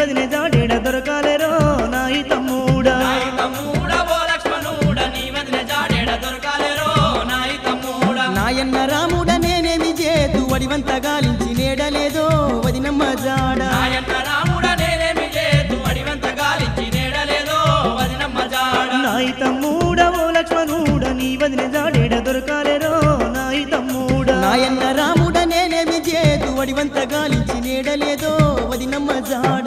వదినే జాడేడ దొరకాలేరో నాయి తమ్ముడా ఓ లక్ష్మణుడ నీ వదినే జాడేడ దొరకాలేరో నాయి తమ్ముడా నాయన్న రాముడ నేనేమి చేతు వడివంత గాలించి నేడలేదో వదినమ్మ జాడ నాయన్న రాముడ నేనేమి చేతు వడివంత గాలించి నేడలేదో వదినమ్మ జాడ నాయి తమ్ముడా ఓ లక్ష్మణుడ నీ వదినే జాడేడ దొరకాలేరో నాయి తమ్ముడా నాయన్న రాముడ నేనేమి చేతు వడివంత గాలించి నేడలేదో వదినమ్మ జాడ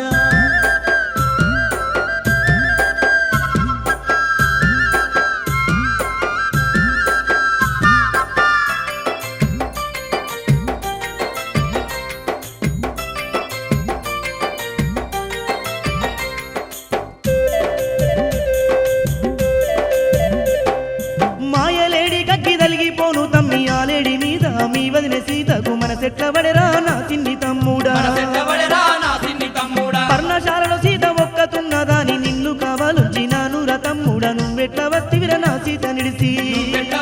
మాయలేడి కక్కి తలిగిపోను తమ్మి ఆలేడి మీద మీ వదిన సీతకు మన సెట్ల పడరా నా చిన్ని తమ్ముడా చెట్టబడరా నా సిన్ని తమ్ముడా పర్ణశాలలో సీత ఒక్కతున్నదాని నిన్ను కావాలొచ్చినాను రా తమ్ముడా నువ్వెట్ల వస్తివిర నా సీత నిడిసి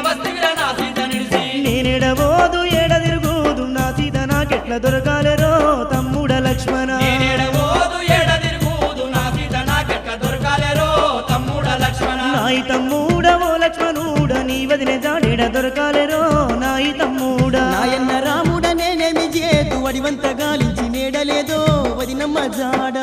వస్తివిరా నా సీత నిడిసి నేనెడబోదు ఏడ తిరుగుదు నా సీత నాకెట్ల దొరకాలేరో తమ్ముడ లక్ష్మణ నేనేడబోదు ఏడ తిరుగుదు నా సీత నాకెట్ల దొరకాలేరో తమ్ముడ లక్ష్మణ నాయి తమ్ముడ ఓ లక్ష్మణుడ నీ వదినే జాడేడ దొరకాలేరో నాయి తమ్ముడా నాయన్న రాముడ నేనేమి చేతు వడివంత గాలించి నేడలేదో వదినమ్మ జాడ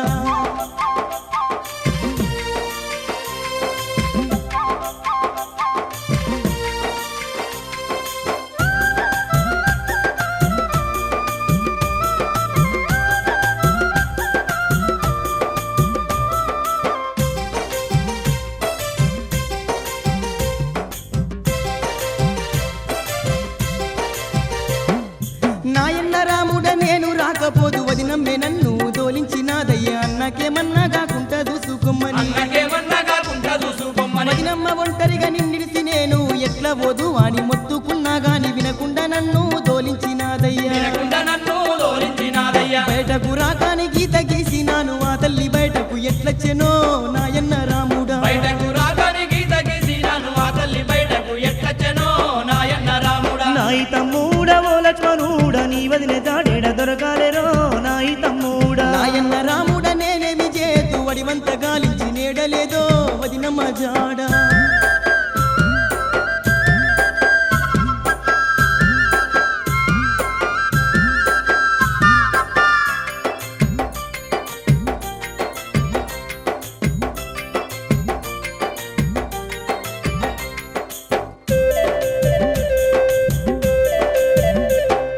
నాయన్న రాముడ నేను రాకపోదు వదినమ్మే నన్ను దోలించినాదయ్యా అన్నకేమన్నా కాకుండా చూసుకోమని అన్నకేమన్నా కాకుండా చూసుకోమని వదినమ్మ ఒంటరిగా నిన్నిడిసి నేను ఎట్లా పోదు అని మొత్తుకున్నా గాని వినకుండా నన్ను దోలించినాదయ్యా వినకుండా నన్ను దోలించినాదయ్యా బయటకు రాకాని గీత గీసినాను ఆ తల్లి బయటకు ఎట్లొచ్చెనో నాయన్న రాముడా బయటకు రాగాని గీత గీసినాను ఆ తల్లి బయటకు ఎట్లొచ్చెనో నాయన్న రాముడా నాయి తమ్ముడ ఓ లక్ష్మణుడ నీ వదినే జాడేడ దొరకాలేరో నాయి తమ్ముడా నాయన్న రాముడ నేనేమి చేతు వడివంత గాలించి నేడలేదో వదినమ్మ జాడ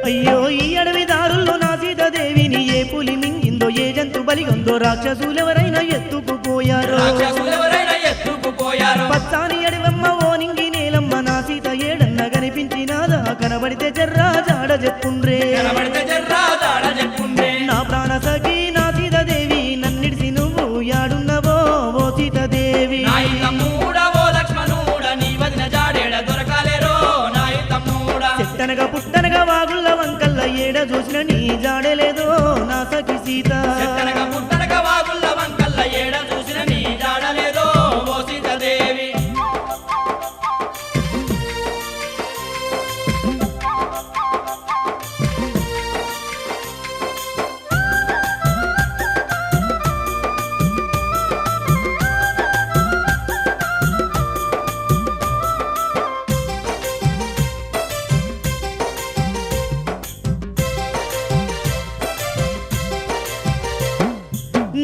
అయ్యో ఈ అడవి దారుల్లో నా సీతాదేవిని ఏ పులి మింగిందో ఏ జంతు బలిగొందో రాక్షసులెవరైనా ఎత్తుకుపోయారో రాక్షసులెవరైనా ఎత్తుకుపోయారు పచ్చాని అడవమ్మ ఓ నింగి నేలమ్మ నా సీత ఏడన్న కనిపించినాదా కనబడితే జర్రా జాడ చెప్పుండ్రే కనబడితే జర్రా దాడ చెప్పుండే నా ప్రాణ సఖి నా సీతాదేవి నన్నిడిసి నువ్వు యాడున్నవో ఓ సీతాదేవి నాయి తమ్ముడ ఓ లక్ష్మణుడ నీ వదిన జాడేడ దొరకాలేరో నాయి తమ్ముడ చెట్టనగా పుట్టనగా వాగుళ్ళ వంకల్ల ఏడ చూసిన నీ జాడలేదో నా సఖి సీత చెట్టనక పుట్టనక వాగుళ్ళ వంకల్ల ఏడ చూసిన నీ జాడలేదో ఓ సీతాదేవి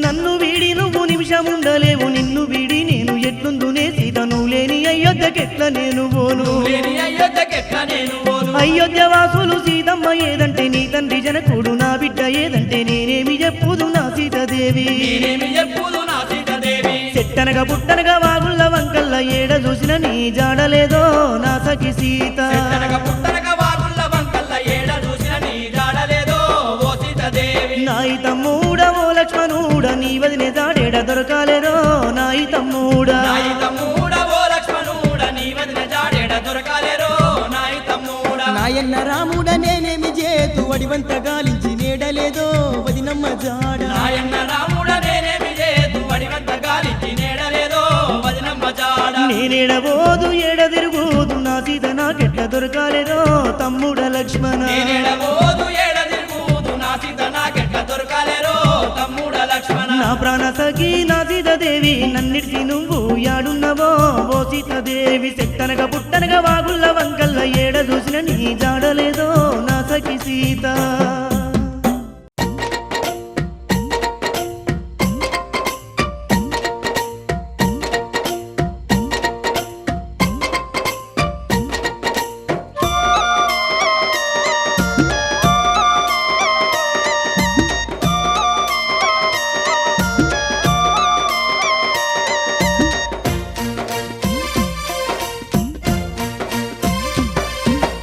నన్ను వీడి నువ్వు నిమిషముండలేవు నిన్ను వీడి నేను ఎట్లుందునే సీత నువ్వు లేని అయోధ్యకెట్ల నేను పోను లేని అయోధ్యకెట్ల నేను పోను అయోధ్య వాసులు సీతమ్మ ఏదంటే నీ తండ్రి జనకుడు నా బిడ్డ ఏదంటే నేనేమి చెప్పుదు నా సీతాదేవి నేనేమి చెప్పుదు నా సీతాదేవి చెట్టనగా పుట్టనగా వాగుళ్ళ వంకల్ల ఏడ చూసిన నీ జాడలేదో నా సఖి సీత చెట్టనక పుట్టనక వాగుళ్ళ వంకల్ల ఏడ చూసిన నీ జాడలేదో ఓ సీతాదేవి నాయి తమ్ముడ ఓ లక్ష్మణుడ నీ వదినే జాడేడ దొరకాలేరో నాయి తమ్ముడా నాయి తమ్ముడ ఓ లక్ష్మణుడ నీ వదిన జాడేడ దొరకాలేరో నాయి తమ్ముడ నాయన్న రాముడ నేనేమి చేతు వడివంత గాలించి నేడలేదో వదినమ్మ జాడ నాయన్న రాముడ నేనేమి చేతు వడివంత గాలించి నేడలేదో వదినమ్మ జాడ నేనేడబోదు ఏడ తిరుగుదు నా సీత నాకెట్ల దొరకాలేరో తమ్ముడ లక్ష్మణ నేనేడబోదు ఏడ తిరుగుదు నా సీత నాకెట్ల దొరకాలేరో తమ్ముడ లక్ష్మణ నా ప్రాణ సఖి నా సీతాదేవి నన్నిడిసి నువ్వు యాడున్నవో ఓ సీతాదేవి చెట్టనగా పుట్టనగా వాగుళ్ళ వంకల్ల ఏడ చూసిన నీ జాడలేదో నా సఖి సీత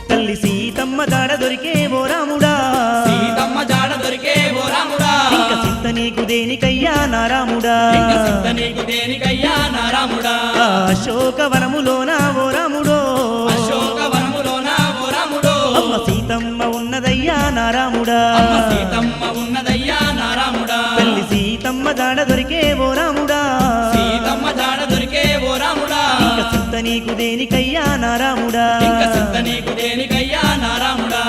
తల్లి సీతమ్మ జాడ దొరికే ఓ రాముడా సీతమ్మ జాడ దొరికే ఓ రాముడా ఇంక చింత నీకు దేనికయ్యా నా రాముడా ఇంక చింత నీకు దేనికయ్యా నా రాముడా ఆ అశోకవనములోన ఓ రాముడో అశోకవనములోన ఓ రాముడో అమ్మ సీతమ్మ ఉన్నదయ్యా నా రాముడా అమ్మ సీతమ్మ ఉన్నదయ్యా నా రాముడా తల్లి సీతమ్మ జాడ దొరికే ఓ రాముడా సీతమ్మ జాడ దొరికే ఓ రాముడా ఇంక చింత నీకు దేనికయ్యా నా రాముడా ఇంక చింత నీకు దేనికయ్యా నా రాముడా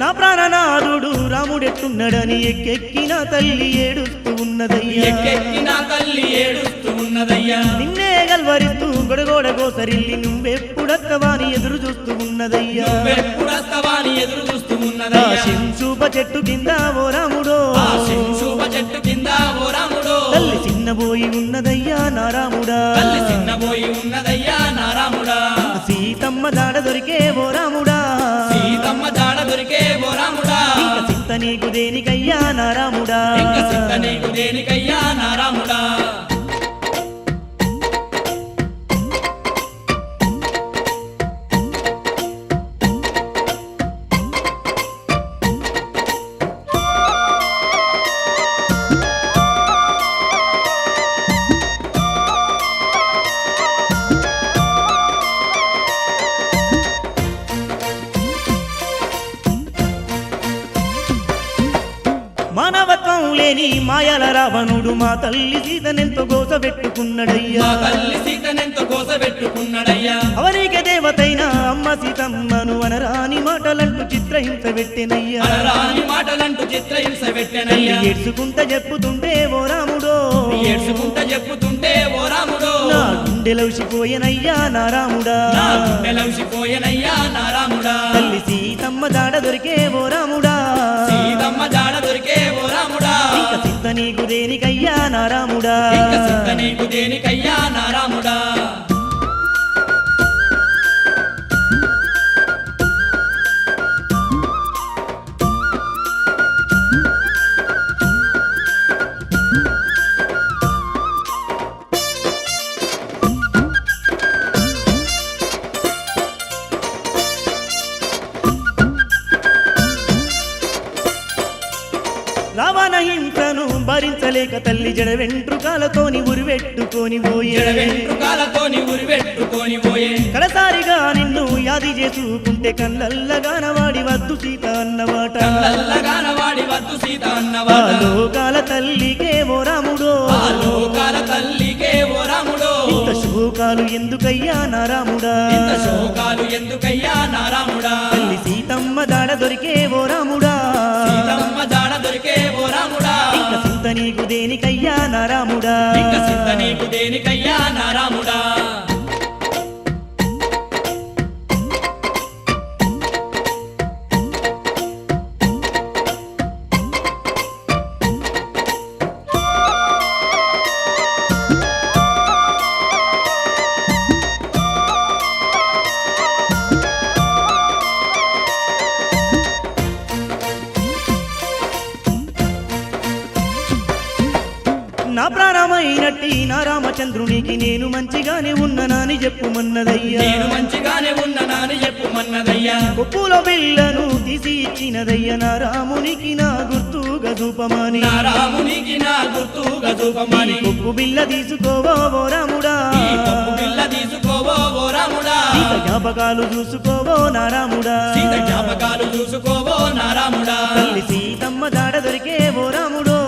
నా ప్రాణనాథుడు రాముడెట్టున్నాడని ఎక్కెక్కిన తల్లి ఏడుస్తూ ఉన్నదయ్యా ఎక్కెక్కిన తల్లి ఏడుస్తూ ఉన్నదయ్యా నిన్నే గల్వరిస్తూ గొడగోడ గోసరిల్లి నువ్వెప్పుడత్తవాని ఎదురు చూస్తూ ఉన్నదయ్యా నువ్వెప్పుడస్తవాని ఎదురు చూస్తూ ఆ ఉన్నదయ్యా శింశూప చెట్టు కింద ఓ రాముడో ఆ శింశూప చెట్టు కింద ఓ రాముడో తల్లి చిన్నబోయి ఉన్నదయ్యా నా రాముడా తల్లి చిన్నబోయి ఉన్నదయ్యా నా రాముడా సీతమ్మ జాడ దొరికే ఓ రాముడా సీతమ్మ జాడ దొరికే ఓ రాముడా ఇంక చింత నీకు దేనికయ్యా నా రాముడా ఇంక చింత నీకు దేనికయ్యా నా రాముడా మానవత్వం లేని మాయల రావణుడు మా తల్లి సీతనెంతో గోసబెట్టుకున్నాడయ్యా మా తల్లి సీతనెంతో కోసబెట్టుకున్నాడయ్యా అవనికి దేవతైన అమ్మ సీతమ్మను అనరాని మాటలంటూ చిత్రహింస పెట్టెనయ్యా రాని మాటలంటూ చిత్రహింస పెట్టెనయ్యా ఏడ్చుకుంట చెప్పుతుంటే ఓ రాముడో ఏడ్చుకుంటా చెప్పుతుంటే ఓ రాముడో నా గుండెలౌసిపోయెనయ్యా నా రాముడా నా గుండెలవిసిపోయెనయ్యా నా రాముడా తల్లి సీతమ్మ జాడ దొరికే ఓ రాముడా సీతమ్మ జాడ దొరికే ఓ రాముడా ఇంక చింత నీకు దేనికయ్యా నా రాముడా ఇంక చింత నీకు దేనికయ్యా నా రాముడా రావణ హింసను భరించలేక తల్లి జడ వెంట్రుకాలతోని ఉరివెట్టుకొని పోయే జడ వెంట్రుకాలతోని ఉరివెట్టుకొని పోయే కడసారిగా నిన్ను యాది చేసుకుంటే కళ్ళల్లగాన వాడి వద్దు సీత అన్నమాట కళ్ళల్లగాన వాడి వద్దు సీత ఆ అన్నవాడ లోకాల తల్లికే ఓ రాముడో ఆ లోకాల తల్లికే ఓ రాముడో ఇంత శోకాలు ఎందుకయ్యా నా రాముడా ఇంత శోకాలు ఎందుకయ్యా నా రాముడా తల్లి సీతమ్మ జాడ దొరికే ఓ రాముడా సీతమ్మ జాడ దొరికే ఓ రాముడా ఇంక చింత నీకు దేనికయ్యా నా రాముడా ఇంక చింత నీకు దేనికయ్యా నా రాముడా నా ప్రాణమైనట్టి నా రామచంద్రునికి నేను మంచిగానే ఉన్ననాని చెప్పుమన్నదయ్యా నేను మంచిగానే ఉన్ననాని చెప్పుమన్నదయ్యా కొప్పులో బిళ్ళను తీసి ఇచ్చినదయ్య నా రామునికి నా గుర్తుగా చూపమని నా రామునికి నా గుర్తుగా చూపమని కొప్పు బిల్ల తీసుకోవో ఓ రాముడా ఈ కొప్పు బిల్ల తీసుకోవో ఓ రాముడా సీత జ్ఞాపకాలు చూసుకోవో నా రాముడా సీత జ్ఞాపకాలు చూసుకోవో నా రాముడా తల్లి సీతమ్మ జాడ దొరికే ఓ రాముడో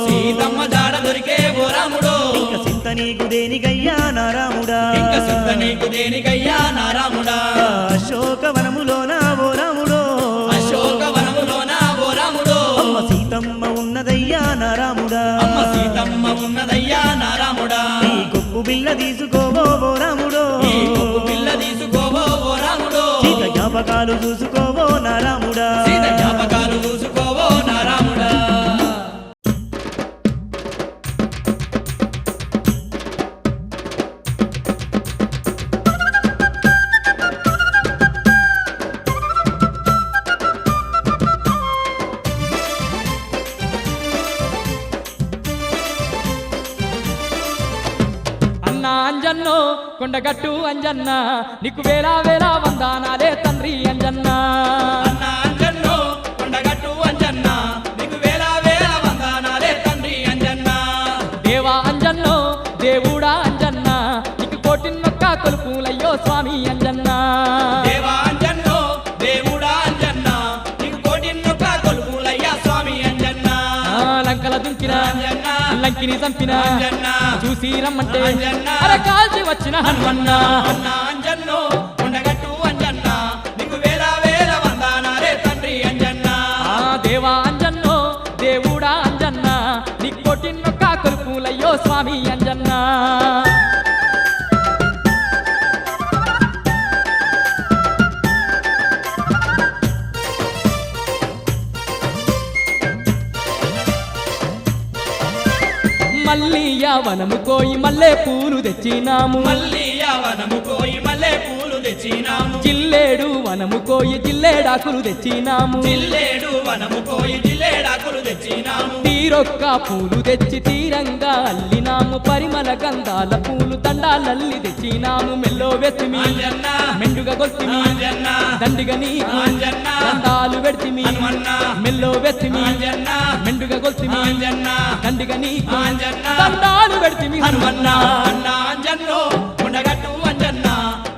సీతమ్మ జాడ దొరికే ఓ రాముడో ఇంక సింత నీకు దేనికయ్యా నా రాముడా ఇంక సింత నీకు దేనికయ్యా నా రాముడా అశోకవనములోన ఓ రాముడో అశోకవనములోన ఓ రాముడో అమ్మ సీతమ్మ ఉన్నదయ్యా నా రాముడా అమ్మ సీతమ్మ ఉన్నదయ్యా నా రాముడా ఈ కొప్పు బిల్ల తీసుకోవో ఓ రాముడో ఈ కొప్పు బిల్ల తీసుకోవో ఓ రాముడో సీత జ్ఞాపకాలు చూసుకోవో నా రాముడా సీత జ్ఞాపకాలు చూసుకోవో నా రాముడా అంజన్నో కొండగట్టు అంజన్న నీకు వేల వేల వందనాలే తండ్రి అంజన్న అన్న అంజన్నో కొండగట్టు అంజన్న నీకు వేల వేల వందనాలే తండ్రి అంజన్న దేవా అంజన్నో దేవుడా అంజన్న నీకు కోటిన్నొక్క కొలుపులయ్యో స్వామి అంజన్న దేవా అంజన్నో దేవుడా అంజన్న నీకు కోటిన్నొక్క కొలుపులయ్యా స్వామి అంజన్న లంకల దుంకిన అంజన్న లంకిని చంపిన అంజన్న చూసి రమ్మంటే అంజన్న అర కాల్చి వచ్చిన హనుమన్న అన్న అంజన్నో కొండగట్టు అంజన్న నీకు వేల వేల వందనాలే తండ్రి అంజన్న దేవా అంజన్నో దేవుడా అంజన్న నీకు కోటిన్నొక్క కొలుపులయ్యో స్వామి అంజన్న మల్లి యావనము కోయి మల్లె పూలు తెచ్చినాము మల్లి యావనము కోయి మల్లె పూలు తెచ్చినాము జిల్లేడు వనము కోయి జిల్లేడాకులు తెచ్చినాము జిల్లేడు వనము కోయి జిల్లేడాకులు తెచ్చినాము తీరొక్క పూలు తెచ్చి తీరంగా అల్లినాము పరిమళ గంధాల పూలు దండాలల్లి తెచ్చినాము మెల్లో వెతిమి అంజన్న మెండుగా గొల్తిమి అంజన్న దండిగా నీకు అంజన్న దండాలు పెడితిమి హనుమన్న మెల్లో వెతిమి అంజన్న మెండుగా గొల్తిమి అంజన్న దండిగా నీకు అంజన్న దండాలు పెడితిమి హనుమన్న హనుమన్న అన్న అంజన్నో కొండగట్టు అంజన్న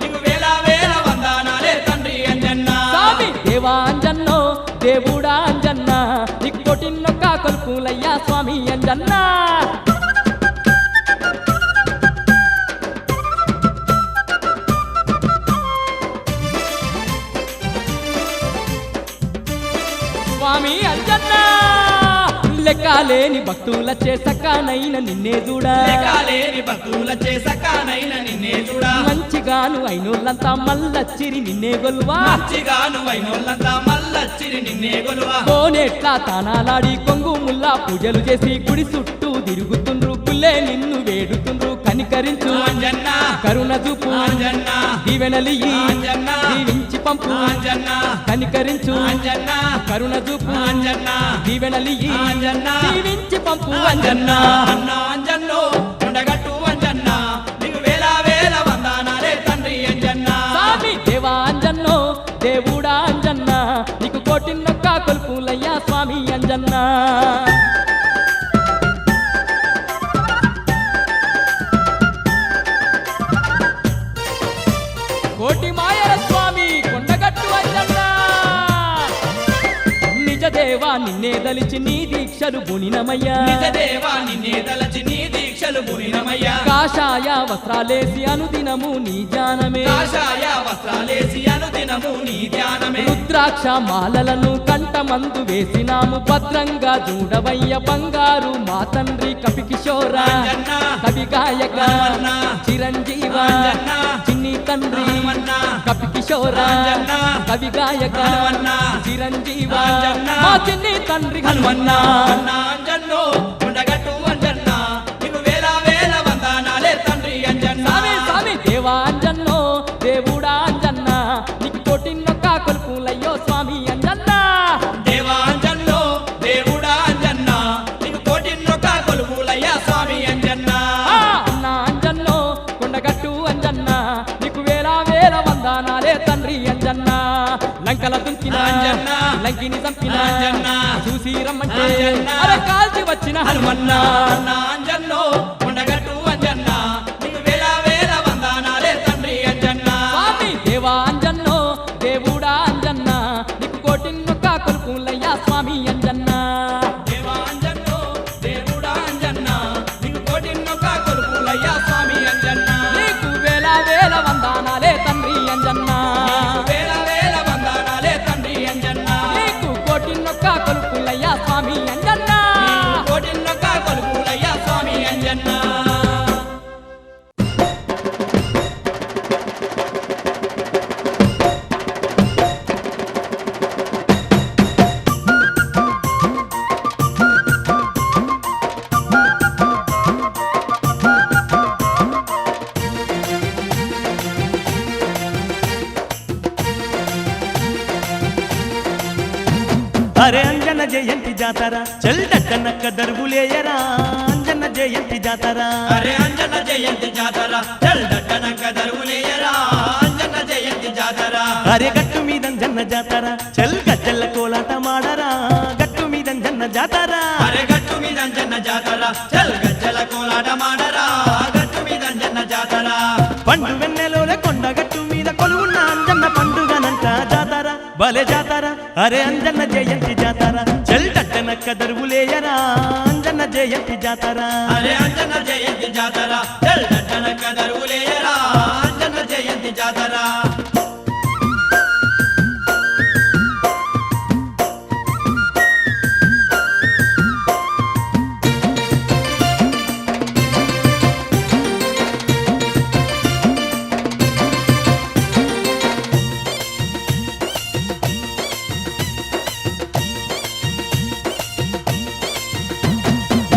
నీకు వేల వేల వందనాలే తండ్రి అంజన్న స్వామి దేవా అంజన్నో దేవుడా అంజన్న నీకు కొట్టినొక్క కొలుపులయ్యా స్వామి అంజన్న స్వామి అంజన్న లెక్కలేని భక్తులచే సకానైన నిన్నే చూడా లేకాలేని భక్తులచే సకానైన నిన్నే చూడా మంచిగాను అయినోళ్ళంతా మల్లచ్చిరి నిన్నే గొల్వా మంచిగాను అయినోళ్ళంతా మల్లచ్చిరి నిన్నే గొలువా కోనేట్లా తానాలాడి కొంగు ముల్లా పూజలు చేసి గుడి చుట్టూ తిరుగుతుండ్రు పుల్లే నిన్ను వేడుతుండ్రు కనికరించు అంజన్న కరుణ చూపు అంజన్న దీవెనలియి అంజన్న దీవించి పంపు అంజన్న కనికరించు అంజన్న కరుణ చూపు అంజన్న దీవెనలియి అంజన్న దీవించి పంపు అంజన్న అంజన్న అన్న అంజన్నో కొండగట్టు అంజన్న నీకు వేల వేల వందనాలే తండ్రి అంజన్న స్వామి దేవా అంజన్నో దేవుడా అంజన్న నీకు కోటిన్నొక్క కొలుపులయ్యా స్వామి అంజన్న కోటి మాయల స్వామి కొండగట్టు అంజన్న నిజ దేవా నిన్నే దలిచి నీ దీక్షలు బునినమయ్యా నిజదేవా నిన్నే తలచి నీ దీక్షలు పురినమయ్యా కాషాయ వస్త్రాలేసి అనుదినము నీ ధ్యానమే కాషాయ వస్త్రాలేసి అనుదినము నీ ధ్యానమే రుద్రాక్ష మాలలను కంఠమందు వేసినాము భద్రంగా చూడవయ్య బంగారు మా తండ్రి కపికిషోర అంజన్న కవి గాయక హనుమన్న చిరంజీవ అంజన్న చిన్ని తండ్రి హనుమన్న కపికిషోర అంజన్న కవి గాయక హనుమన్న చిరంజీవ అంజన్న మా చిన్ని తండ్రి హనుమన్న అన్న అంజన్నో కొండగట్టు అంజన్న నీకు వేల వేల వందనాలే తండ్రి అంజన్న స్వామి స్వామి దేవా అంజన్నో దేవుడా అంజన్న నీకు కోటిన్నొక్క కొలుపులయ్యో స్వామి అంజన్న దేవా అంజన్నో దేవుడా అంజన్న నీకు కోటిన్నొక్క కొలుపులయ్యా స్వామి అంజన్న అన్న అంజన్నో కొండగట్టు అంజన్న నీకు వేల వేల వందనాలే తండ్రి అంజన్న లంకల దుంకిన అంజన్న. లంకిని చంపిన అంజన్న. చూసి రమ్మంటే అంజన్న. అరే కాల్చి వచ్చిన హనుమన్నా అన్న అంజన్నో కొండగట్టు అంజన్న నీకు వేల వేల వందనాలే తండ్రి అంజన్న స్వామి దేవా అంజన్నో దేవుడా అంజన్న నీకు కోటిన్నొక్క కొలుపులయ్యా స్వామి అంజన్న దేవా అంజన్నో దేవుడా అంజన్న నీకు కోటిన్నొక్క కొలుపులయ్యా స్వామి అంజన్న నీకు వేల వేల వందనాలే తండ్రి అంజన్న వేల వేల వందనాలే తండ్రి అంజన్న నీకు కోటిన్నొక్క కొలుపులయ్యా స్వామి అంజన్న కోటిన్నొక్క కొలుపులయ్యా స్వామి అంజన్న అరే అంజన జయంతి జాతర చెల్దట్టనక్క దరువులేయరా అంజన జయంతి జాతర అరే అంజన్న జయంతి జాతర చెల్దట్టనక్క దరువులేయరా అంజన్న జయంతి జాతర అరే గట్టు మీదంజన్న జాతర చెల్ గజ్జల్ల కోలాట మాడరా గట్టు మీదంజన్న జాతర అరే గట్టు మీద అంజన్న జాతర చెల్ గజ్జల కోలాట మాడరా గట్టు మీద అంజన్న జాతర పండు వెన్నెలోల కొండ గట్టు మీద కొలువున్న అంజన్న పండుగనంట జాతర భలే జాతర అరే అంజన్న జయంతి జాతర చెల్దట్టనక్క దరువులేయరా అంజన్న జయంతి జాతర అరే అంజన్న జయంతి జాతర చెల్దట్టనక్క దరువులేయరా అంజన్న జయంతి జాతర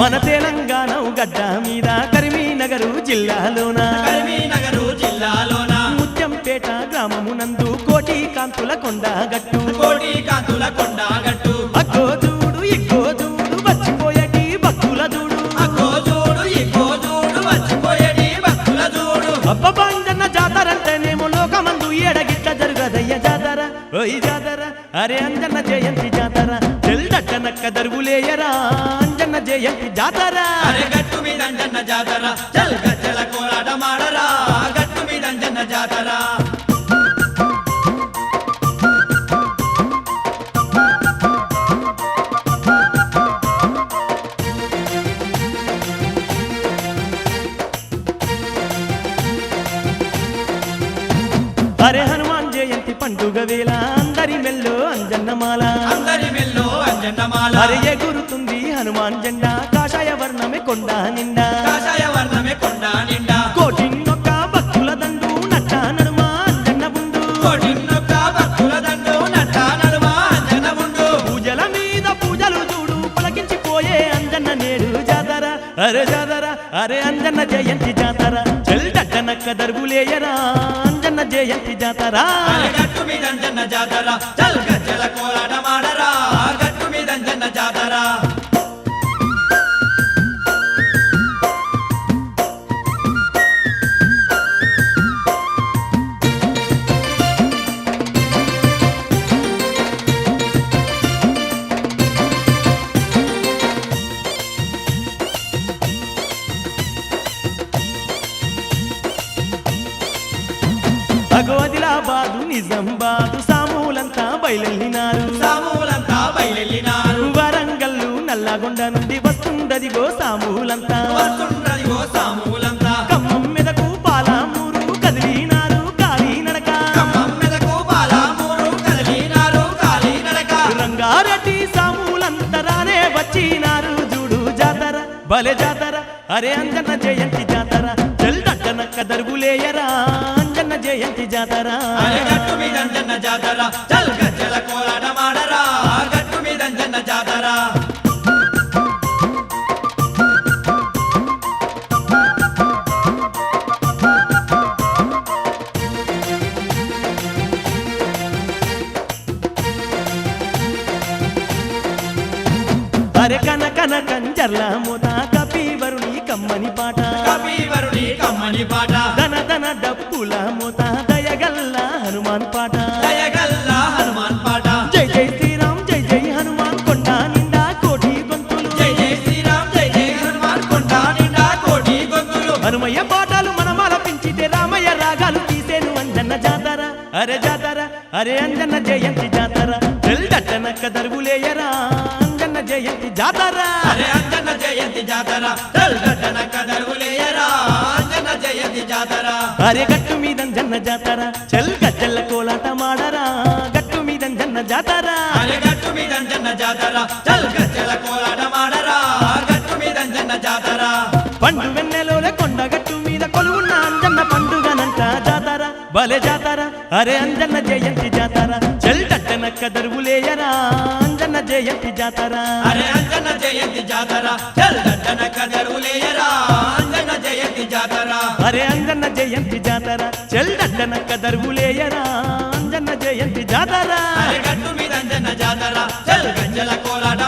మన తెలంగాణ గడ్డ మీద కరీంనగర్ జిల్లాలోన కరీంనగర్ జిల్లాలోన ముత్యంపేట గ్రామమునందు కోటి కాంతుల కొండ గట్టు కోటి కాంతుల కొండ గట్టు అగ్గో చూడు ఇగ్గో చూడు వచ్చిపోయేటి భక్తుల చూడు అక్కో చూడు ఇక్కో చూడు వచ్చిపోయేటి భక్తుల చూడు అబ్బబాంజన్న జాతర అంటేనేమో లోకమందు ఏడగిట్ల జరుగదయ్య జాతర ఓయ్ జాతర అరే అంజన్న జయంతి జాతర చెల్దట్టనక్క దరువులేయరా అంజన్న జయంతి జాతర అరే గట్టు మీద అంజన్న జాతర చల్ గజ్జల కోలాట మాడరా గట్టు మీద అంజన్న జాతర అరే హనుమాన్ జయంతి పండుగ వేళ అందరి మెల్లో అంజన్నమాల అందరి మెల్లో అంజన్నమాల అరే ఎగురుతుంది హనుమాన్ జెండా కాషాయ వర్ణమే కొండ నిండా కాషాయ వర్ణమే కొండ నిండా కోటిన్నొక్క భక్తుల దండు నట్ట నడుమ అంజన్న ముందు కోటిన్నొక్క భక్తుల దండు నట్ట నడుమ అంజన్న ఉండు పూజల మీద పూజలు చూడు పులకించిపోయే అంజన్న నేడు జాతర అరే జాతర అరే అంజన్న జయంతి జాతర చెల్దట్టనక్క దరువులేయరా అంజన్న జయంతి జాతర అరే గట్టు మీద అంజన్న జాతర చల్ గజ్జల కోలాట మాడరా గట్టు మీద అంజన్న జాతర అగో ఆదిలాబాదు నిజామాబాదు సామూలంతా బయలునారు సామూలంతా బయలెళ్ళినారు వరంగల్లు నల్లగొండ నుండి వస్తుందదిగో సామూలంతా వస్తుంటది ఓ సామూలంతా ఖమ్మం మెదకు పాలామూరు కదిలినారు కాలినడక ఖమ్మం మెదకు బాలామూరు కదిలినారు కాలినడక రంగారెడ్డి సామూలంతరానే వచ్చినారు చూడు జాతర భలే జాతర అరే అంజన్న జయంతి జాతర చెల్దట్టనక్క దరువులేయరా అంజన్న జయంతి జాతర అరే గట్టు మీద అంజన్న జాతర చల్ గజ్జల కోలాట మాడరా గట్టు మీద అంజన్న జాతర అరే కన కన కంజర్ల మూత కపి వరుణి కమ్మని పాట కపీవరుడి కమ్మని పాట ధన ధన డప్పుల మూత దయగల్ల హనుమాన్ పాట దయగల్ల హనుమాన్ పాట జై జై శ్రీరామ్ జై జై హనుమాన్ కొండ నిండా కోటి గొంతులు జై జై శ్రీరామ్ జై జై హనుమాన్ కొండ నిండా కోటి గొంతులు హనుమయ్య పాటలు మనమాల పెంచితే రామయ్య రాగాలు తీసేను అంజన్న జాతర అరే జాతర అరే అంజన్న జయంతి జాతర చెల్దట్టనక్క దరువులేయరా అంజన్న జయంతి జాతర అరే అంజన్న జయంతి జాతర చల్గట్టన కదరులేయరా అంజన్న జయంతి జాతర అరే గట్టు మీదంజన్న జాతర చెల్ గజ్జల్ల కోలాట మాడరా గట్టు మీదంజన్న జాతర అరే గట్టు మీదంజన్న జాతర చల్గచ్చల కోలాట మాడరా గట్టు మీదంజన్న జాతర పండు వెన్నెలోల కొండ గట్టు మీద కొలువున్న అంజన్న పండుగనంట జాతర భలే జాతర అరే అంజన్న జయంతి జాతర చెల్దట్టనక్క దరువులేయరా అంజన్న జయంతి జాతర అరే అంజన్న జయంతి జాతర చల్గట్టన కదరులేయరా అంజన్న జయంతి జాతర అరే అంజన్న జయంతి జాతర చెల్దట్టనక్క దరువులేయరా అంజన్న జయంతి జాతర అరే గట్టు మీదంజన్న జాతర చల్గచ్చల కోలాట